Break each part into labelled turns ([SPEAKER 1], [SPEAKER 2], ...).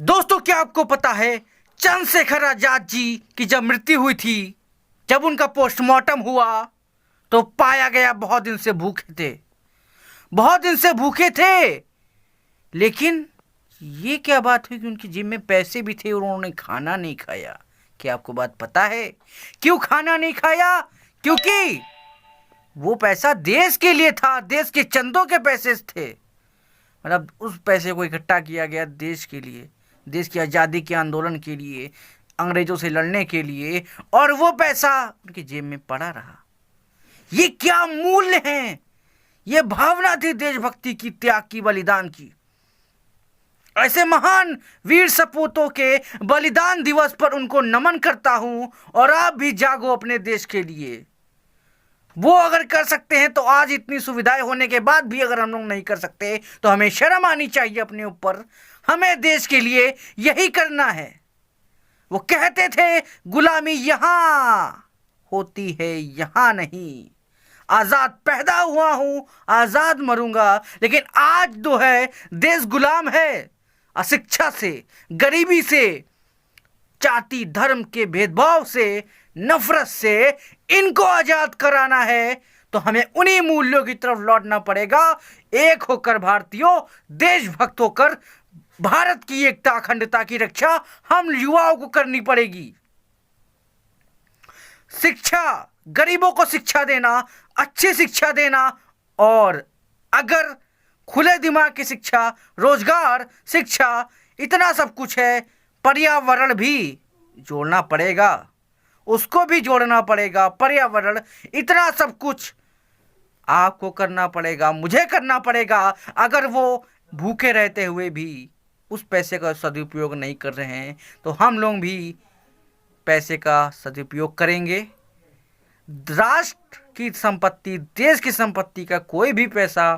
[SPEAKER 1] दोस्तों, क्या आपको पता है चंद्रशेखर आजाद जी की जब मृत्यु हुई थी, जब उनका पोस्टमार्टम हुआ तो पाया गया बहुत दिन से भूखे थे। बहुत दिन से भूखे थे, लेकिन ये क्या बात हुई कि उनकी जेब में पैसे भी थे और उन्होंने खाना नहीं खाया। क्या आपको बात पता है क्यों खाना नहीं खाया? क्योंकि वो पैसा देश के लिए था, देश के चंदों के पैसे थे। मतलब उस पैसे को इकट्ठा किया गया देश के लिए, देश की आज़ादी के आंदोलन के लिए, अंग्रेजों से लड़ने के लिए, और वो पैसा उनकी जेब में पड़ा रहा। ये क्या मूल्य हैं? ये भावना थी देशभक्ति की, त्याग की, बलिदान की। ऐसे महान वीर सपूतों के बलिदान दिवस पर उनको नमन करता हूं। और आप भी जागो अपने देश के लिए। वो अगर कर सकते हैं तो आज इतनी सुविधाएं होने के बाद भी अगर हम लोग नहीं कर सकते तो हमें शर्म आनी चाहिए अपने ऊपर। हमें देश के लिए यही करना है। वो कहते थे गुलामी यहां होती है, यहां नहीं। आजाद पैदा हुआ हूं, आजाद मरूंगा। लेकिन आज जो है देश गुलाम है। अशिक्षा से, गरीबी से, जाति धर्म के भेदभाव से, नफरत से इनको आजाद कराना है तो हमें उन्हीं मूल्यों की तरफ लौटना पड़ेगा। एक होकर भारतीयों, देशभक्त होकर भारत की एकता अखंडता की रक्षा हम युवाओं को करनी पड़ेगी। शिक्षा, गरीबों को शिक्षा देना, अच्छी शिक्षा देना, और अगर खुले दिमाग की शिक्षा, रोजगार, शिक्षा, इतना सब कुछ है। पर्यावरण भी जोड़ना पड़ेगा, उसको भी जोड़ना पड़ेगा। पर्यावरण, इतना सब कुछ आपको करना पड़ेगा, मुझे करना पड़ेगा। अगर वो भूखे रहते हुए भी उस पैसे का सदुपयोग नहीं कर रहे हैं तो हम लोग भी पैसे का सदुपयोग करेंगे। राष्ट्र की संपत्ति, देश की संपत्ति का कोई भी पैसा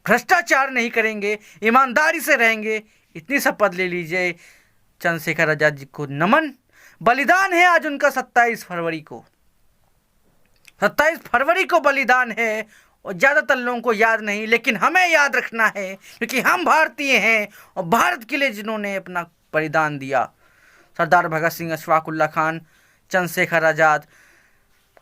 [SPEAKER 1] भ्रष्टाचार नहीं करेंगे, ईमानदारी से रहेंगे। इतनी शपथ ले लीजिए। चंद्रशेखर आजाद जी को नमन। बलिदान है आज उनका 27 फरवरी को। 27 फरवरी को बलिदान है और ज़्यादातर लोगों को याद नहीं, लेकिन हमें याद रखना है क्योंकि हम भारतीय हैं और भारत के लिए जिन्होंने अपना बलिदान दिया। सरदार भगत सिंह, अशफाक उल्लाह खान, चंद्रशेखर आजाद,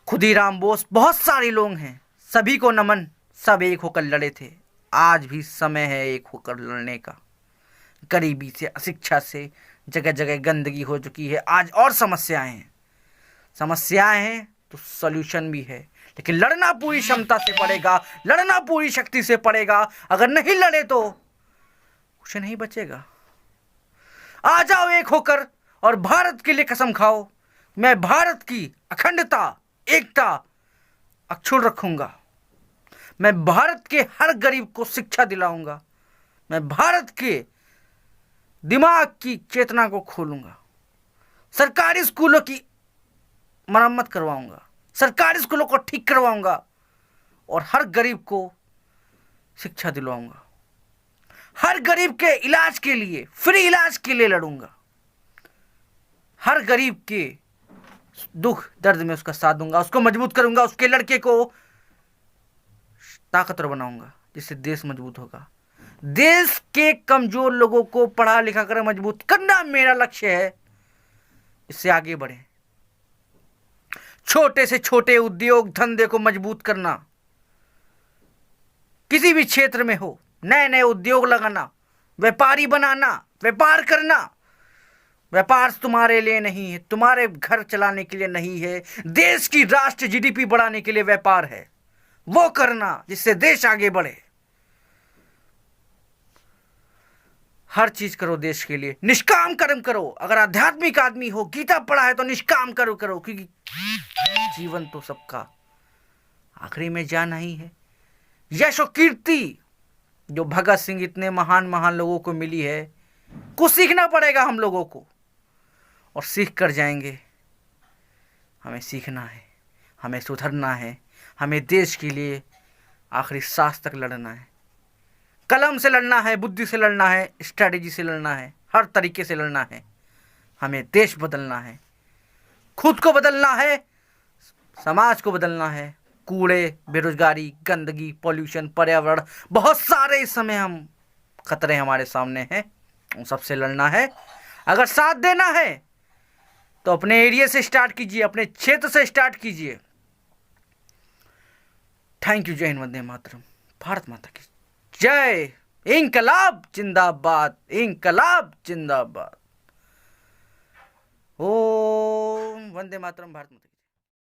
[SPEAKER 1] खुदीराम बोस, बहुत सारे लोग हैं। सभी को नमन। सब एक होकर लड़े थे। आज भी समय है एक होकर लड़ने का। गरीबी से, अशिक्षा से, जगह जगह गंदगी हो चुकी है। आज और समस्याएं हैं। समस्याएं हैं तो सॉल्यूशन भी है, लेकिन लड़ना पूरी क्षमता से पड़ेगा, लड़ना पूरी शक्ति से पड़ेगा। अगर नहीं लड़े तो कुछ नहीं बचेगा। आ जाओ एक होकर और भारत के लिए कसम खाओ। मैं भारत की अखंडता, एकता अक्षुण्ण रखूंगा। मैं भारत के हर गरीब को शिक्षा दिलाऊंगा। मैं भारत के दिमाग की चेतना को खोलूंगा। सरकारी स्कूलों की मरम्मत करवाऊंगा, सरकारी स्कूलों को ठीक करवाऊंगा और हर गरीब को शिक्षा दिलवाऊंगा। हर गरीब के इलाज के लिए, फ्री इलाज के लिए लड़ूंगा। हर गरीब के दुख दर्द में उसका साथ दूंगा, उसको मजबूत करूंगा, उसके लड़के को ताकतवर बनाऊंगा, जिससे देश मजबूत होगा। देश के कमजोर लोगों को पढ़ा लिखा कर मजबूत करना मेरा लक्ष्य है। इससे आगे बढ़े। छोटे से छोटे उद्योग धंधे को मजबूत करना, किसी भी क्षेत्र में हो, नए नए उद्योग लगाना, व्यापारी बनाना, व्यापार करना। व्यापार तुम्हारे लिए नहीं है, तुम्हारे घर चलाने के लिए नहीं है। देश की राष्ट्र जीडीपी बढ़ाने के लिए व्यापार है। वो करना जिससे देश आगे बढ़े। हर चीज करो देश के लिए। निष्काम कर्म करो। अगर आध्यात्मिक आदमी हो, गीता पढ़ा है तो निष्काम करो क्योंकि जीवन तो सबका आखिरी में जाना ही है। यश और कीर्ति जो भगत सिंह, इतने महान महान लोगों को मिली है, कुछ सीखना पड़ेगा हम लोगों को और सीख कर जाएंगे। हमें सीखना है, हमें सुधरना है, हमें देश के लिए आखिरी सांस तक लड़ना है। कलम से लड़ना है, बुद्धि से लड़ना है, स्ट्रैटेजी से लड़ना है, हर तरीके से लड़ना है। हमें देश बदलना है, खुद को बदलना है, समाज को बदलना है। कूड़े, बेरोजगारी, गंदगी, पॉल्यूशन, पर्यावरण, बहुत सारे इस समय हम खतरे हमारे सामने हैं। उन सबसे लड़ना है। अगर साथ देना है तो अपने एरिया से स्टार्ट कीजिए, अपने क्षेत्र से स्टार्ट कीजिए। Thank you. जय हिंद, वंदे मातरम, भारत माता की जय। इंकलाब जिंदाबाद, इंकलाब जिंदाबाद। ओम वंदे मातरम, भारत माता की।